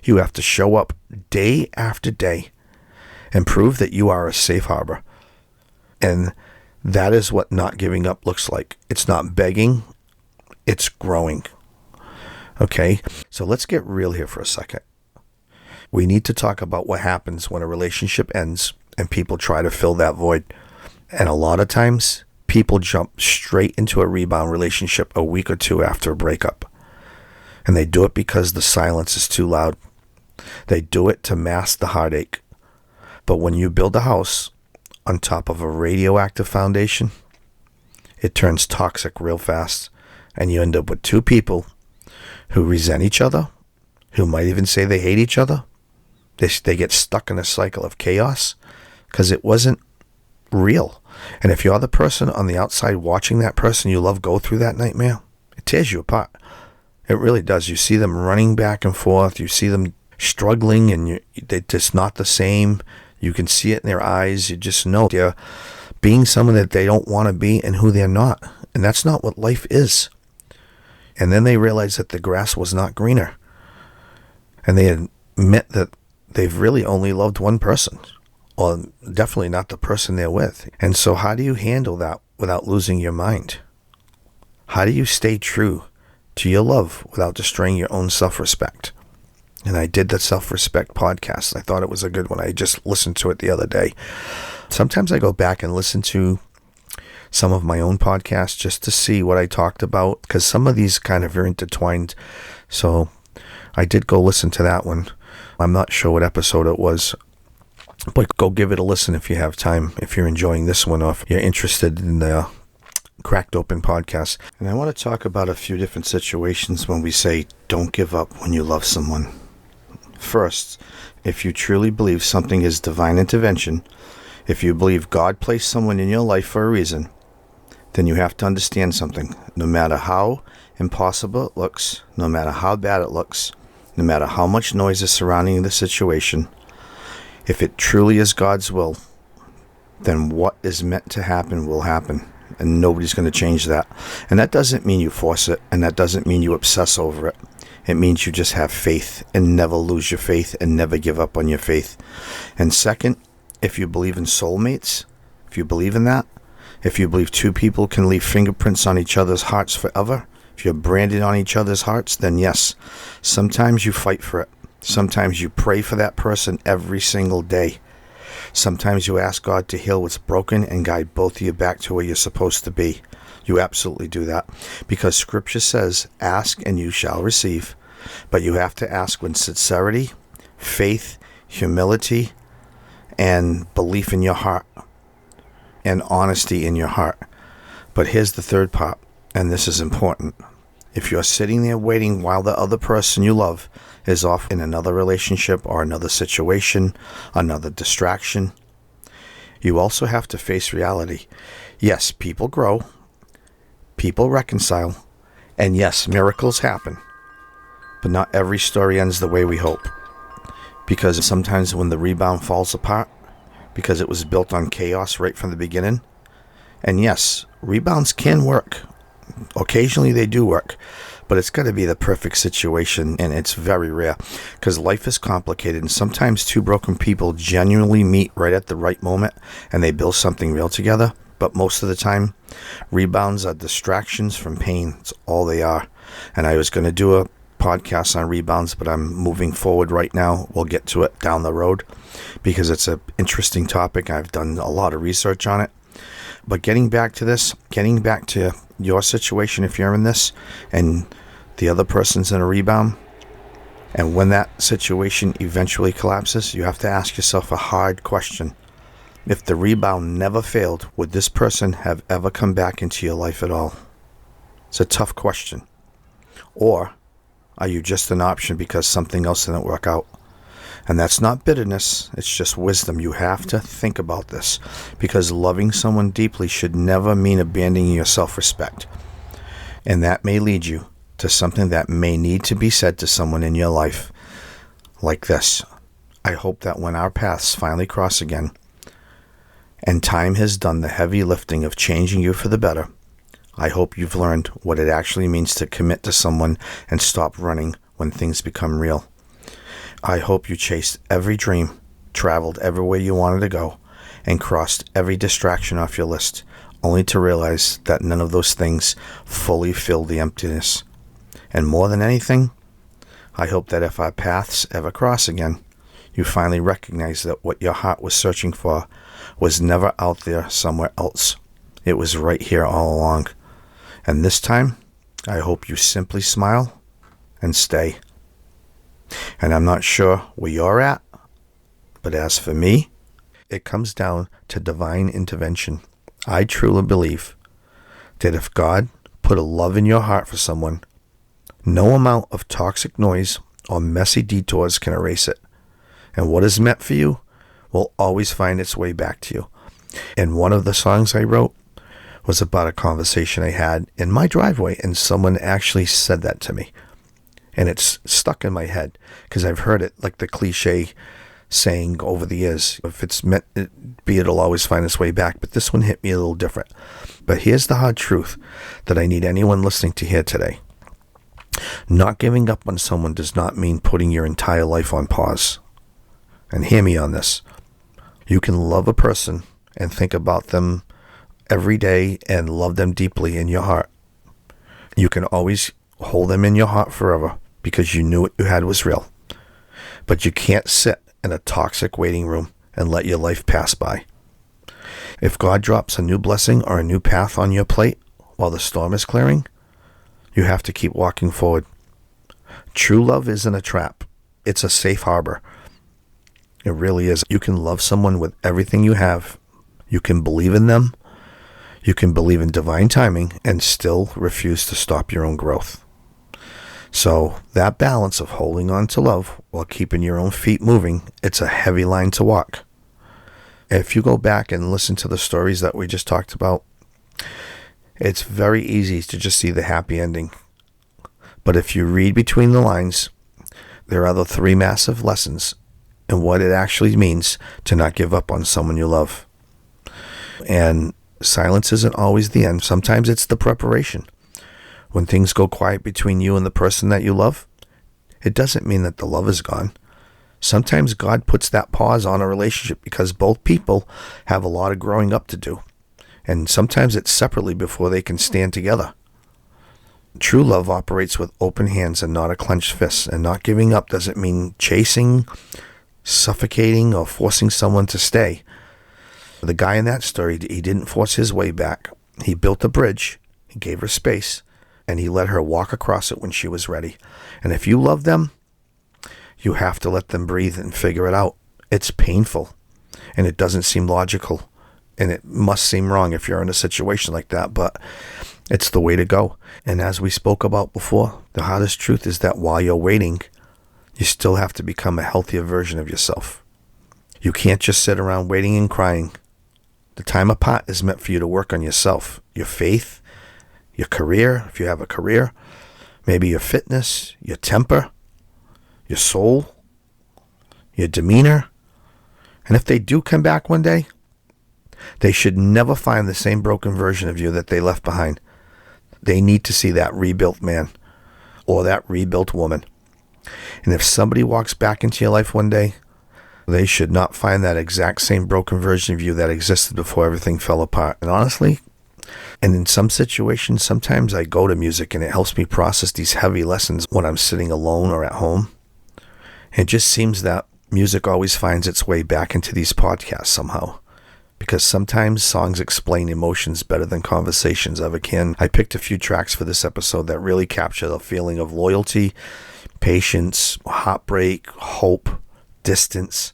You have to show up day after day and prove that you are a safe harbor. And that is what not giving up looks like. It's not begging, it's growing. Okay, so let's get real here for a second. We need to talk about what happens when a relationship ends and people try to fill that void. And a lot of times, people jump straight into a rebound relationship a week or two after a breakup. And they do it because the silence is too loud. They do it to mask the heartache. But when you build a house on top of a radioactive foundation, it turns toxic real fast. And you end up with two people who resent each other, who might even say they hate each other. They get stuck in a cycle of chaos because it wasn't real. And if you're the person on the outside watching that person you love go through that nightmare, it tears you apart. It really does. You see them running back and forth. You see them struggling and they're just not the same. You can see it in their eyes. You just know they're being someone that they don't want to be and who they're not. And that's not what life is. And then they realized that the grass was not greener. And they admit that they've really only loved one person, or definitely not the person they're with. And so how do you handle that without losing your mind? How do you stay true to your love without destroying your own self-respect? And I did the self-respect podcast. I thought it was a good one. I just listened to it the other day. Sometimes I go back and listen to some of my own podcasts just to see what I talked about, because some of these kind of are intertwined. So I did go listen to that one. I'm not sure what episode it was, but go give it a listen if you have time, if you're enjoying this one, or if you're interested in the Cracked Open podcast. And I want to talk about a few different situations when we say don't give up when you love someone. First, if you truly believe something is divine intervention, if you believe God placed someone in your life for a reason, then you have to understand something. No matter how impossible it looks, no matter how bad it looks, no matter how much noise is surrounding the situation, if it truly is God's will, then what is meant to happen will happen. And nobody's going to change that. And that doesn't mean you force it, and that doesn't mean you obsess over it. It means you just have faith and never lose your faith and never give up on your faith. And second, if you believe in soulmates, if you believe in that, if you believe two people can leave fingerprints on each other's hearts forever, if you're branded on each other's hearts, then yes, sometimes you fight for it. Sometimes you pray for that person every single day. Sometimes you ask God to heal what's broken and guide both of you back to where you're supposed to be. You absolutely do that, because Scripture says, ask and you shall receive. But you have to ask with sincerity, faith, humility, and belief in your heart, and honesty in your heart. But here's the third part, and this is important. If you're sitting there waiting while the other person you love is off in another relationship or another situation, another distraction, you also have to face reality. Yes, people grow, people reconcile, and yes, miracles happen. But not every story ends the way we hope. Because sometimes when the rebound falls apart, because it was built on chaos right from the beginning, and yes, rebounds can work. Occasionally they do work, but it's got to be the perfect situation, and it's very rare because life is complicated, and sometimes two broken people genuinely meet right at the right moment and they build something real together. But most of the time, rebounds are distractions from pain. It's all they are. And I was going to do a podcast on rebounds, but I'm moving forward right now. We'll get to it down the road because it's an interesting topic. I've done a lot of research on it. But getting back to your situation, if you're in this and the other person's in a rebound, and when that situation eventually collapses, you have to ask yourself a hard question. If the rebound never failed, would this person have ever come back into your life at all? It's a tough question. Or are you just an option because something else didn't work out? And that's not bitterness, it's just wisdom. You have to think about this, because loving someone deeply should never mean abandoning your self-respect. And that may lead you to something that may need to be said to someone in your life, like this. I hope that when our paths finally cross again, and time has done the heavy lifting of changing you for the better, I hope you've learned what it actually means to commit to someone and stop running when things become real. I hope you chased every dream, traveled everywhere you wanted to go, and crossed every distraction off your list, only to realize that none of those things fully filled the emptiness. And more than anything, I hope that if our paths ever cross again, you finally recognize that what your heart was searching for was never out there somewhere else. It was right here all along. And this time, I hope you simply smile and stay. And I'm not sure where you're at, but as for me, it comes down to divine intervention. I truly believe that if God put a love in your heart for someone, no amount of toxic noise or messy detours can erase it. And what is meant for you will always find its way back to you. And one of the songs I wrote was about a conversation I had in my driveway, and someone actually said that to me. And it's stuck in my head because I've heard it, like the cliche saying over the years, if it's meant to be, it'll always find its way back. But this one hit me a little different. But here's the hard truth that I need anyone listening to hear today. Not giving up on someone does not mean putting your entire life on pause. And hear me on this. You can love a person and think about them every day and love them deeply in your heart. You can always hold them in your heart forever because you knew what you had was real. But you can't sit in a toxic waiting room and let your life pass by. If God drops a new blessing or a new path on your plate while the storm is clearing, you have to keep walking forward. True love isn't a trap. It's a safe harbor. It really is. You can love someone with everything you have. You can believe in them. You can believe in divine timing and still refuse to stop your own growth. So that balance of holding on to love while keeping your own feet moving, it's a heavy line to walk. If you go back and listen to the stories that we just talked about, it's very easy to just see the happy ending. But if you read between the lines, there are the 3 massive lessons in what it actually means to not give up on someone you love. And silence isn't always the end. Sometimes it's the preparation. When things go quiet between you and the person that you love, it doesn't mean that the love is gone. Sometimes God puts that pause on a relationship because both people have a lot of growing up to do. And sometimes it's separately before they can stand together. True love operates with open hands and not a clenched fist. And not giving up doesn't mean chasing, suffocating, or forcing someone to stay. The guy in that story, he didn't force his way back. He built a bridge, he gave her space, and he let her walk across it when she was ready. And if you love them, you have to let them breathe and figure it out. It's painful, and it doesn't seem logical, and it must seem wrong if you're in a situation like that, but it's the way to go. And as we spoke about before, the hardest truth is that while you're waiting, you still have to become a healthier version of yourself. You can't just sit around waiting and crying. The time apart is meant for you to work on yourself, your faith, your career, if you have a career, maybe your fitness, your temper, your soul, your demeanor. And if they do come back one day, they should never find the same broken version of you that they left behind. They need to see that rebuilt man or that rebuilt woman. And if somebody walks back into your life one day, they should not find that exact same broken version of you that existed before everything fell apart. And honestly, and in some situations, sometimes I go to music and it helps me process these heavy lessons when I'm sitting alone or at home. It just seems that music always finds its way back into these podcasts somehow. Because sometimes songs explain emotions better than conversations ever can. I picked a few tracks for this episode that really capture the feeling of loyalty, patience, heartbreak, hope, distance,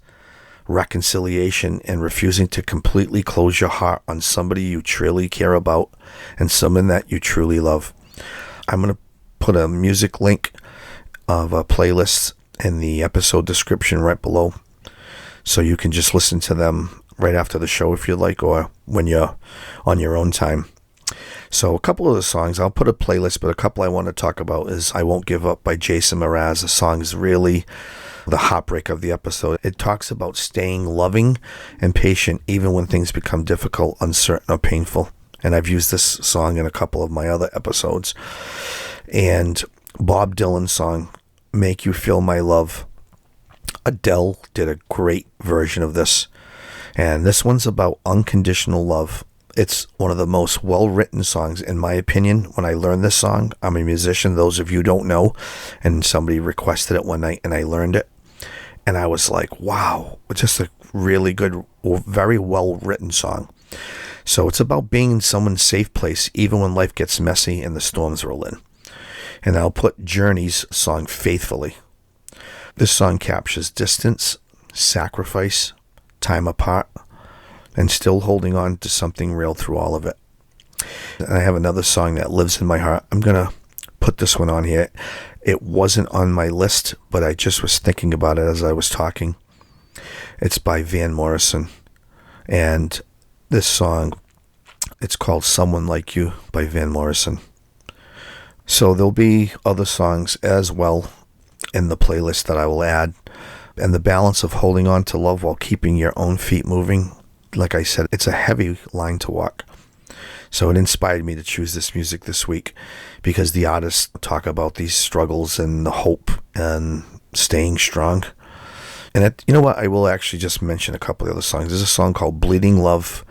reconciliation, and refusing to completely close your heart on somebody you truly care about and someone that you truly love. I'm going to put a music link of a playlist in the episode description right below, so you can just listen to them right after the show if you like, or when you're on your own time. So a couple of the songs, I'll put a playlist, but a couple I want to talk about is I Won't Give Up by Jason Mraz. The song is really the heartbreak of the episode. It talks about staying loving and patient even when things become difficult, uncertain, or painful. And I've used this song in a couple of my other episodes. And Bob Dylan's song, Make You Feel My Love. Adele did a great version of this. And this one's about unconditional love. It's one of the most well-written songs, in my opinion. When I learned this song, I'm a musician, those of you don't know, and somebody requested it one night, and I learned it. And I was like, wow, just a really good, very well-written song. So it's about being in someone's safe place, even when life gets messy and the storms roll in. And I'll put Journey's song, Faithfully. This song captures distance, sacrifice, time apart, and still holding on to something real through all of it. And I have another song that lives in my heart. I'm going to put this one on here. It wasn't on my list, but I just was thinking about it as I was talking. It's by Van Morrison. And this song, it's called Someone Like You by Van Morrison. So there'll be other songs as well in the playlist that I will add. And the balance of holding on to love while keeping your own feet moving, like I said, it's a heavy line to walk. So it inspired me to choose this music this week because the artists talk about these struggles and the hope and staying strong. And you know what? I will actually just mention a couple of other songs. There's a song called Bleeding Love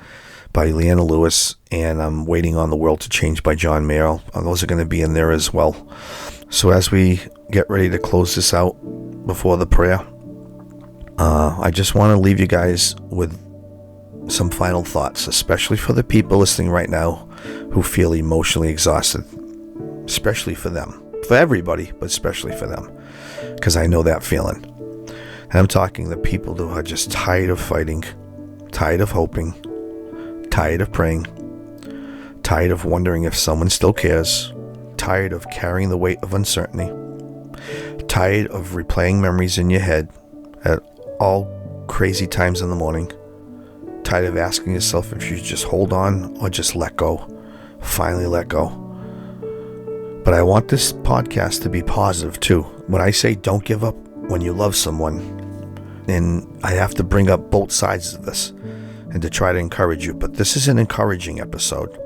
by Leanna Lewis, and I'm Waiting on the World to Change by John Mayer. Those are going to be in there as well. So as we get ready to close this out before the prayer, I just want to leave you guys with some final thoughts, especially for the people listening right now who feel emotionally exhausted, especially for them, for everybody, but especially for them, because I know that feeling. And I'm talking the people who are just tired of fighting, tired of hoping, tired of praying, tired of wondering if someone still cares, tired of carrying the weight of uncertainty, tired of replaying memories in your head at all crazy times in the morning, tired of asking yourself if you just hold on or just let go, finally let go. But I want this podcast to be positive too. When I say don't give up when you love someone, and I have to bring up both sides of this and to try to encourage you, but this is an encouraging episode.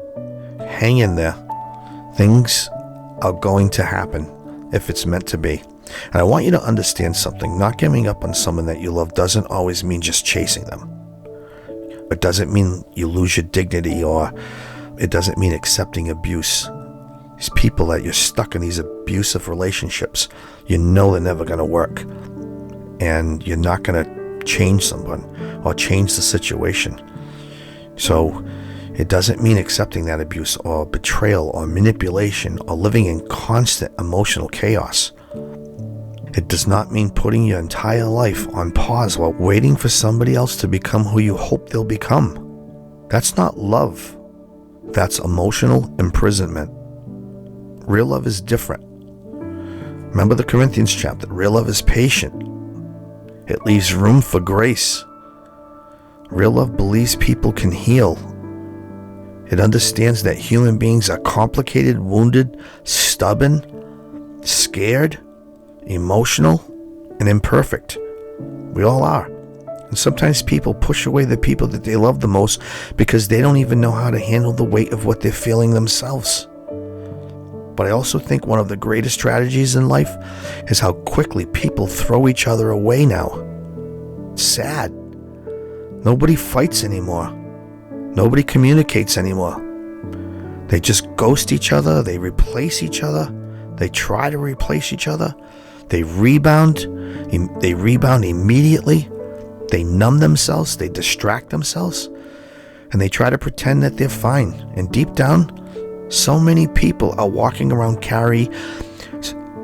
Hang in there. Things are going to happen if it's meant to be. And I want you to understand something. Not giving up on someone that you love doesn't always mean just chasing them. It doesn't mean you lose your dignity, or it doesn't mean accepting abuse. These people that you're stuck in these abusive relationships, you know they're never going to work. And you're not going to change someone or change the situation. So it doesn't mean accepting that abuse or betrayal or manipulation or living in constant emotional chaos. It does not mean putting your entire life on pause while waiting for somebody else to become who you hope they'll become. That's not love. That's emotional imprisonment. Real love is different. Remember the Corinthians chapter. Real love is patient. It leaves room for grace. Real love believes people can heal. It understands that human beings are complicated, wounded, stubborn, scared, emotional, and imperfect. We all are. And sometimes people push away the people that they love the most because they don't even know how to handle the weight of what they're feeling themselves. But I also think one of the greatest strategies in life is how quickly people throw each other away now. It's sad. Nobody fights anymore. Nobody communicates anymore. They just ghost each other. They replace each other. They try to replace each other. They rebound. They rebound immediately. They numb themselves. They distract themselves. And they try to pretend that they're fine. And deep down, so many people are walking around carrying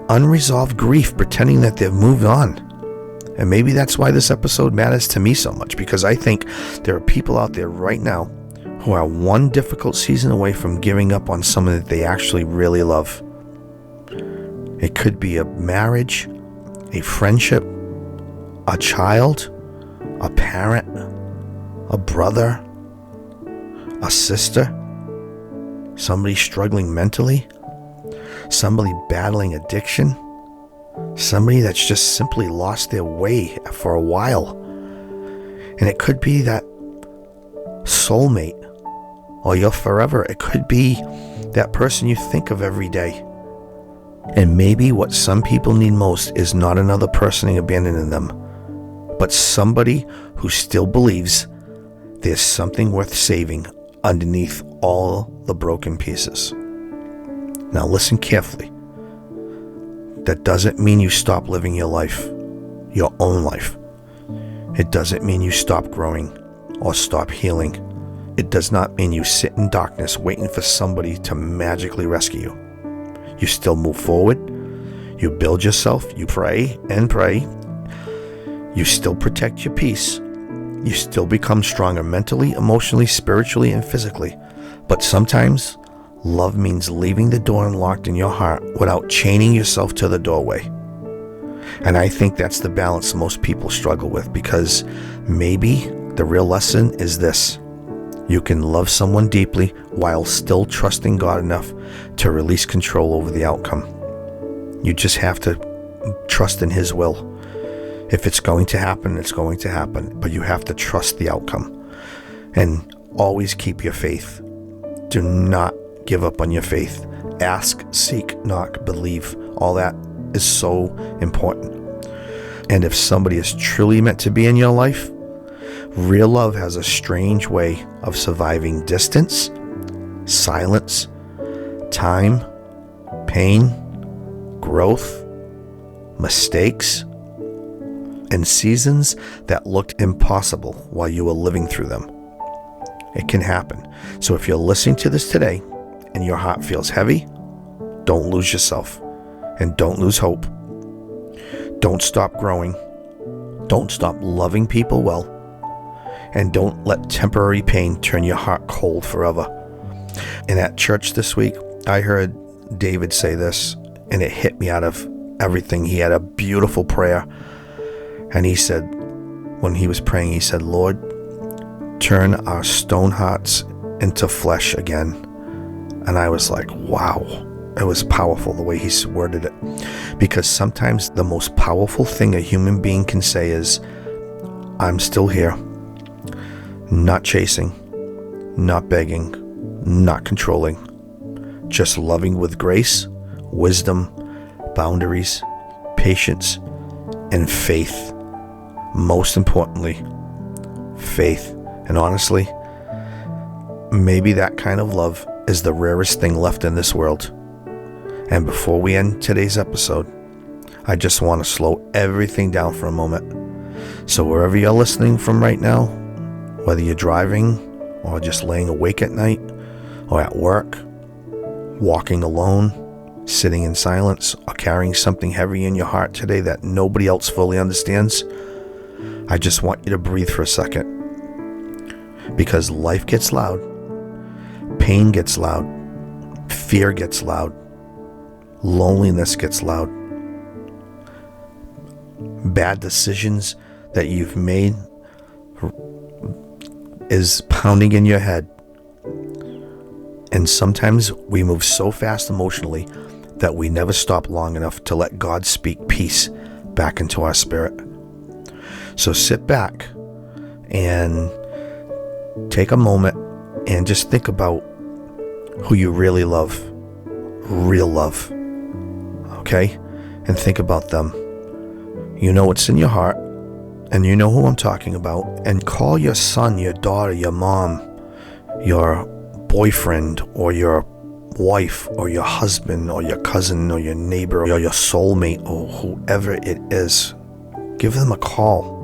unresolved grief, pretending that they've moved on. And maybe that's why this episode matters to me so much, because I think there are people out there right now who are one difficult season away from giving up on someone that they actually really love. It could be a marriage, a friendship, a child, a parent, a brother, a sister, somebody struggling mentally, somebody battling addiction, somebody that's just simply lost their way for a while. And it could be that soulmate or your forever. It could be that person you think of every day. And maybe what some people need most is not another person abandoning them, but somebody who still believes there's something worth saving underneath all the broken pieces. Now listen carefully. That doesn't mean you stop living your life, your own life. It doesn't mean you stop growing or stop healing. It does not mean you sit in darkness waiting for somebody to magically rescue you. You still move forward. You build yourself. You pray and pray. You still protect your peace. You still become stronger mentally, emotionally, spiritually, and physically. But sometimes love means leaving the door unlocked in your heart without chaining yourself to the doorway. And I think that's the balance most people struggle with, because maybe the real lesson is this. You can love someone deeply while still trusting God enough to release control over the outcome. You just have to trust in His will. If it's going to happen, it's going to happen. But you have to trust the outcome. And always keep your faith. Do not give up on your faith. Ask, seek, knock, believe. All that is so important. And if somebody is truly meant to be in your life, real love has a strange way of surviving distance, silence, time, pain, growth, mistakes, and seasons that looked impossible while you were living through them. It can happen. So if you're listening to this today and your heart feels heavy, don't lose yourself and don't lose hope. Don't stop growing. Don't stop loving people well. And don't let temporary pain turn your heart cold forever. And at church this week, I heard David say this, and it hit me out of everything. He had a beautiful prayer. And he said, when he was praying, he said, Lord, turn our stone hearts into flesh again. And I was like, wow. It was powerful the way he worded it. Because sometimes the most powerful thing a human being can say is, I'm still here. Not chasing, not begging, not controlling. Just loving with grace, wisdom, boundaries, patience, and faith. Most importantly, faith. And honestly, maybe that kind of love is the rarest thing left in this world. And before we end today's episode, I just want to slow everything down for a moment. So wherever you're listening from right now, whether you're driving or just laying awake at night or at work, walking alone, sitting in silence, or carrying something heavy in your heart today that nobody else fully understands, I just want you to breathe for a second. Because life gets loud, pain gets loud, fear gets loud, loneliness gets loud. Bad decisions that you've made is pounding in your head. And sometimes we move so fast emotionally that we never stop long enough to let God speak peace back into our spirit. So sit back and take a moment and just think about who you really love. Real love. Okay? And think about them. You know what's in your heart, and you know who I'm talking about. And call your son, your daughter, your mom, your boyfriend, or your wife, or your husband, or your cousin, or your neighbor, or your soulmate, or whoever it is. Give them a call.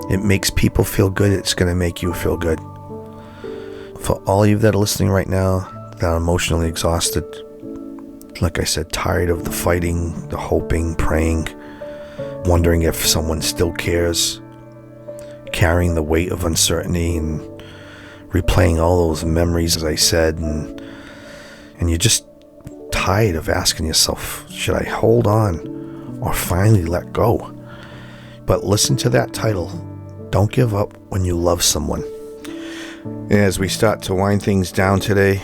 It makes people feel good. It's going to make you feel good. For all of you that are listening right now, that are emotionally exhausted, like I said, tired of the fighting, the hoping, praying, wondering if someone still cares, carrying the weight of uncertainty and replaying all those memories, as I said, and you're just tired of asking yourself, should I hold on or finally let go? But listen to that title, Don't Give Up When You Love Someone. And as we start to wind things down today,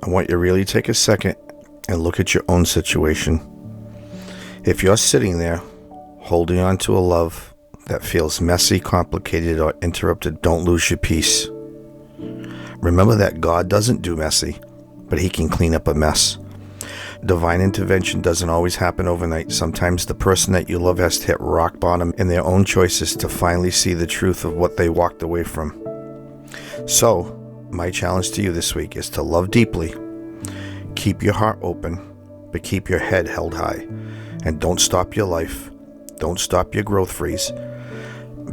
I want you to really take a second and look at your own situation. If you're sitting there holding on to a love that feels messy, complicated, or interrupted, don't lose your peace. Remember that God doesn't do messy, but He can clean up a mess. Divine intervention doesn't always happen overnight. Sometimes the person that you love has to hit rock bottom in their own choices to finally see the truth of what they walked away from. So, my challenge to you this week is to love deeply, keep your heart open, but keep your head held high. And don't stop your life. Don't stop your growth freeze.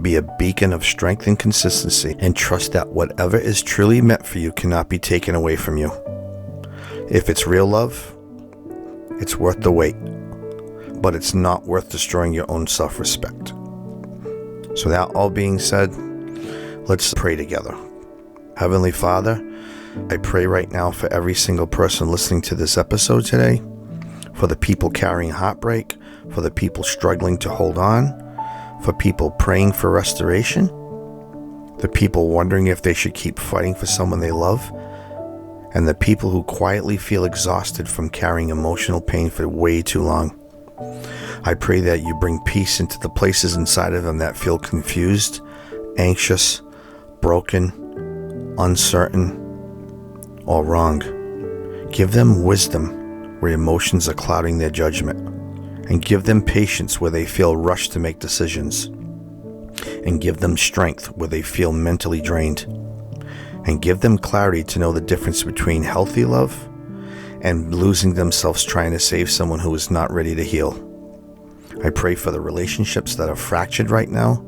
Be a beacon of strength and consistency, and trust that whatever is truly meant for you cannot be taken away from you. If it's real love, it's worth the wait, but it's not worth destroying your own self-respect. So that all being said, let's pray together. Heavenly Father, I pray right now for every single person listening to this episode today, for the people carrying heartbreak, for the people struggling to hold on, for people praying for restoration, the people wondering if they should keep fighting for someone they love, and the people who quietly feel exhausted from carrying emotional pain for way too long. I pray that you bring peace into the places inside of them that feel confused, anxious, broken, uncertain, or wrong. Give them wisdom where emotions are clouding their judgment, and give them patience where they feel rushed to make decisions, and give them strength where they feel mentally drained, and give them clarity to know the difference between healthy love and losing themselves trying to save someone who is not ready to heal. I pray for the relationships that are fractured right now,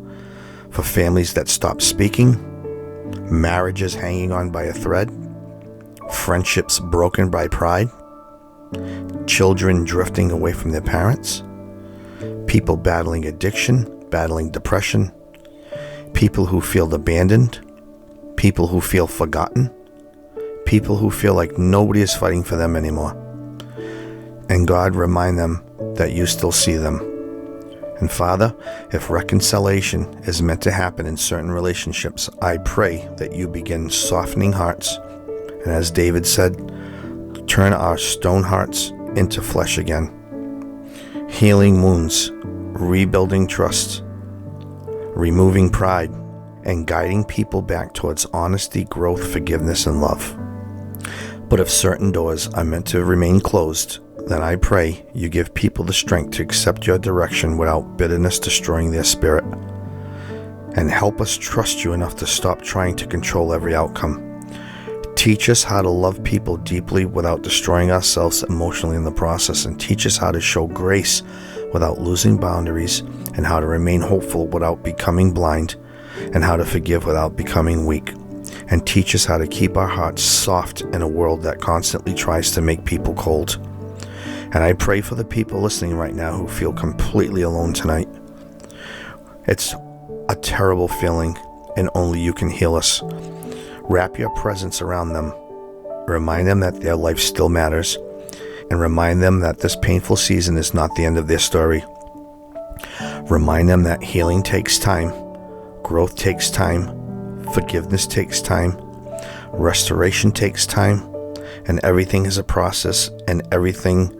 for families that stop speaking, marriages hanging on by a thread, friendships broken by pride, children drifting away from their parents, people battling addiction, battling depression, people who feel abandoned, people who feel forgotten, people who feel like nobody is fighting for them anymore. And God, remind them that you still see them. And Father, if reconciliation is meant to happen in certain relationships, I pray that you begin softening hearts. And as David said, turn our stone hearts into flesh again. Healing wounds, rebuilding trust, removing pride, and guiding people back towards honesty, growth, forgiveness, and love. But if certain doors are meant to remain closed, then I pray you give people the strength to accept your direction without bitterness destroying their spirit. And help us trust you enough to stop trying to control every outcome. Teach us how to love people deeply without destroying ourselves emotionally in the process, and teach us how to show grace without losing boundaries, and how to remain hopeful without becoming blind, and how to forgive without becoming weak. And teach us how to keep our hearts soft in a world that constantly tries to make people cold. And I pray for the people listening right now who feel completely alone tonight. It's a terrible feeling, and only you can heal us. Wrap your presence around them. Remind them that their life still matters, and remind them that this painful season is not the end of their story. Remind them that healing takes time, growth takes time, forgiveness takes time, restoration takes time, and everything is a process, and everything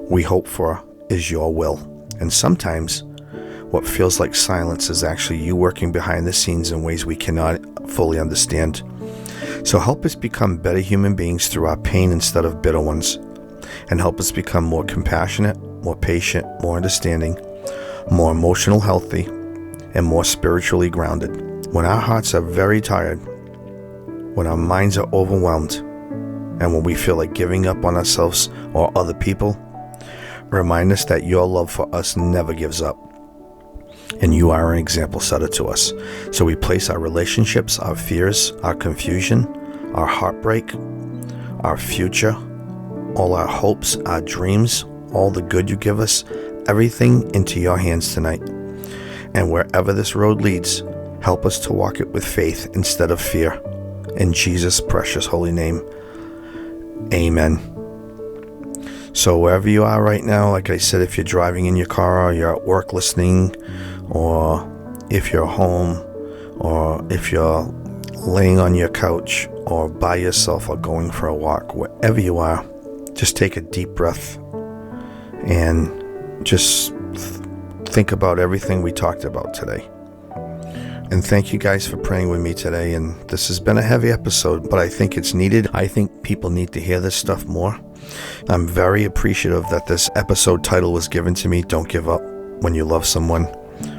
we hope for is your will. And sometimes what feels like silence is actually you working behind the scenes in ways we cannot fully understand. So help us become better human beings through our pain instead of bitter ones, and help us become more compassionate, more patient, more understanding, more emotional healthy, and more spiritually grounded. When our hearts are very tired, when our minds are overwhelmed, and when we feel like giving up on ourselves or other people, remind us that your love for us never gives up, and you are an example setter to us. So we place our relationships, our fears, our confusion, our heartbreak, our future, all our hopes, our dreams, all the good you give us, everything into your hands tonight. And wherever this road leads, help us to walk it with faith instead of fear. In Jesus' precious holy name, amen. So wherever you are right now, like I said, if you're driving in your car, or you're at work listening, or if you're home, or if you're laying on your couch, or by yourself, or going for a walk, wherever you are, just take a deep breath and just think about everything we talked about today. And thank you guys for praying with me today. And this has been a heavy episode, but I think it's needed. I think people need to hear this stuff more. I'm very appreciative that this episode title was given to me, Don't Give Up When You Love Someone,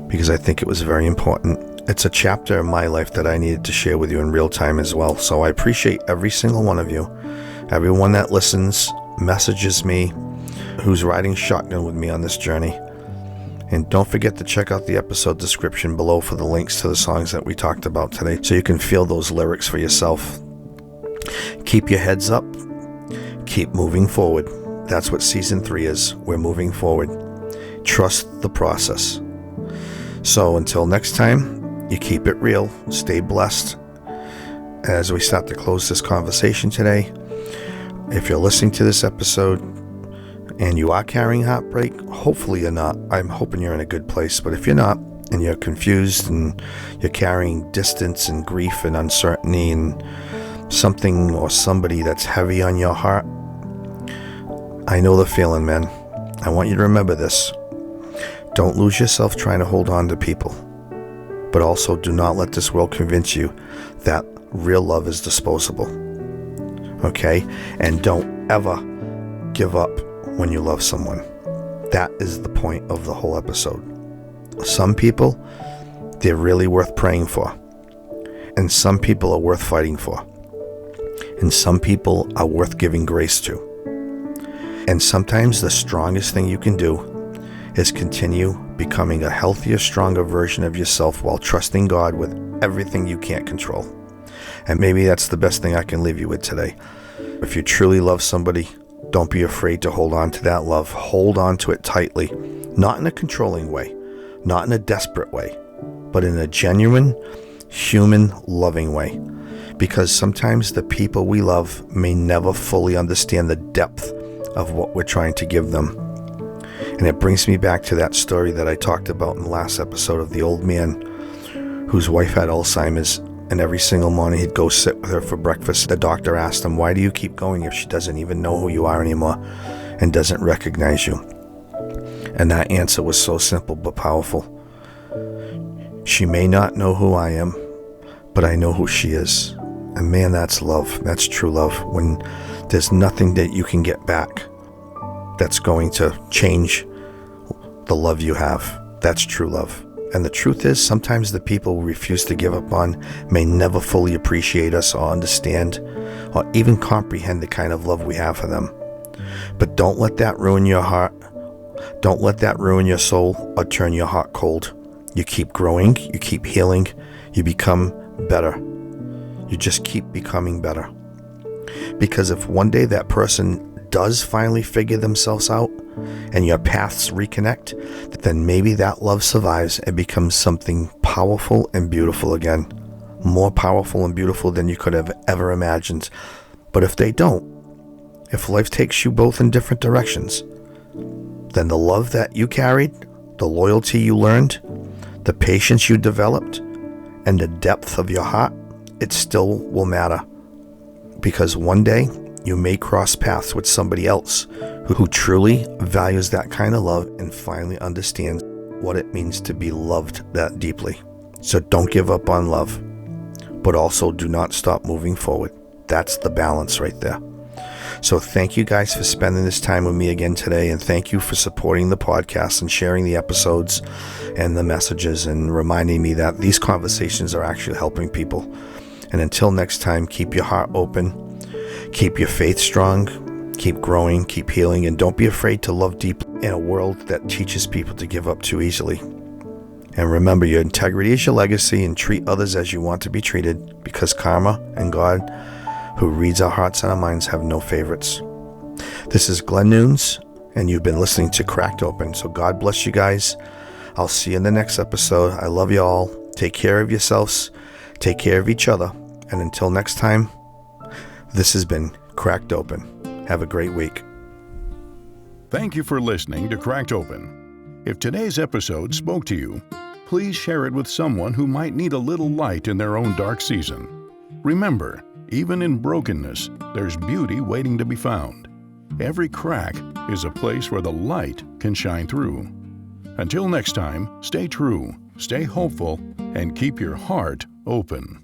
because I think it was very important. It's a chapter in my life that I needed to share with you in real time as well. So I appreciate every single one of you, everyone that listens, messages me, who's riding shotgun with me on this journey. And don't forget to check out the episode description below for the links to the songs that we talked about today, so you can feel those lyrics for yourself. Keep your heads up. Keep moving forward. That's what season 3 is. We're moving forward. Trust the process. So until next time, you keep it real. Stay blessed. As we start to close this conversation today, if you're listening to this episode and you are carrying heartbreak, hopefully you're not. I'm hoping you're in a good place. But if you're not, and you're confused, and you're carrying distance and grief and uncertainty and something or somebody that's heavy on your heart, I know the feeling, man. I want you to remember this. Don't lose yourself trying to hold on to people. But also do not let this world convince you that real love is disposable. okay? And don't ever give up when you love someone. That is the point of the whole episode. Some people, they're really worth praying for. And some people are worth fighting for. And some people are worth giving grace to. And sometimes the strongest thing you can do is continue becoming a healthier, stronger version of yourself while trusting God with everything you can't control. And maybe that's the best thing I can leave you with today. If you truly love somebody, don't be afraid to hold on to that love. Hold on to it tightly, not in a controlling way, not in a desperate way, but in a genuine, human, loving way. Because sometimes the people we love may never fully understand the depth of what we're trying to give them. And it brings me back to that story that I talked about in the last episode of the old man whose wife had Alzheimer's, and every single morning he'd go sit with her for breakfast. The doctor asked him, "Why do you keep going if she doesn't even know who you are anymore and doesn't recognize you?" And that answer was so simple but powerful. "She may not know who I am, but I know who she is." And man, that's love. That's true love. When there's nothing that you can get back that's going to change the love you have. That's true love. And the truth is, sometimes the people we refuse to give up on may never fully appreciate us or understand or even comprehend the kind of love we have for them. But don't let that ruin your heart. Don't let that ruin your soul or turn your heart cold. You keep growing, you keep healing, you become better. You just keep becoming better. Because if one day that person does finally figure themselves out and your paths reconnect, then maybe that love survives and becomes something powerful and beautiful again. More powerful and beautiful than you could have ever imagined. But if they don't, if life takes you both in different directions, then the love that you carried, the loyalty you learned, the patience you developed, and the depth of your heart, it still will matter. Because one day you may cross paths with somebody else who truly values that kind of love and finally understands what it means to be loved that deeply. So don't give up on love, but also do not stop moving forward. That's the balance right there. So thank you guys for spending this time with me again today, and thank you for supporting the podcast and sharing the episodes and the messages and reminding me that these conversations are actually helping people. And until next time, keep your heart open, keep your faith strong, keep growing, keep healing, and don't be afraid to love deeply in a world that teaches people to give up too easily. And remember, your integrity is your legacy, and treat others as you want to be treated, because karma and God, who reads our hearts and our minds, have no favorites. This is Glenn Nunes, and you've been listening to Cracked Open. So God bless you guys. I'll see you in the next episode. I love you all. Take care of yourselves. Take care of each other. And until next time, this has been Cracked Open. Have a great week. Thank you for listening to Cracked Open. If today's episode spoke to you, please share it with someone who might need a little light in their own dark season. Remember, even in brokenness, there's beauty waiting to be found. Every crack is a place where the light can shine through. Until next time, stay true, stay hopeful, and keep your heart open.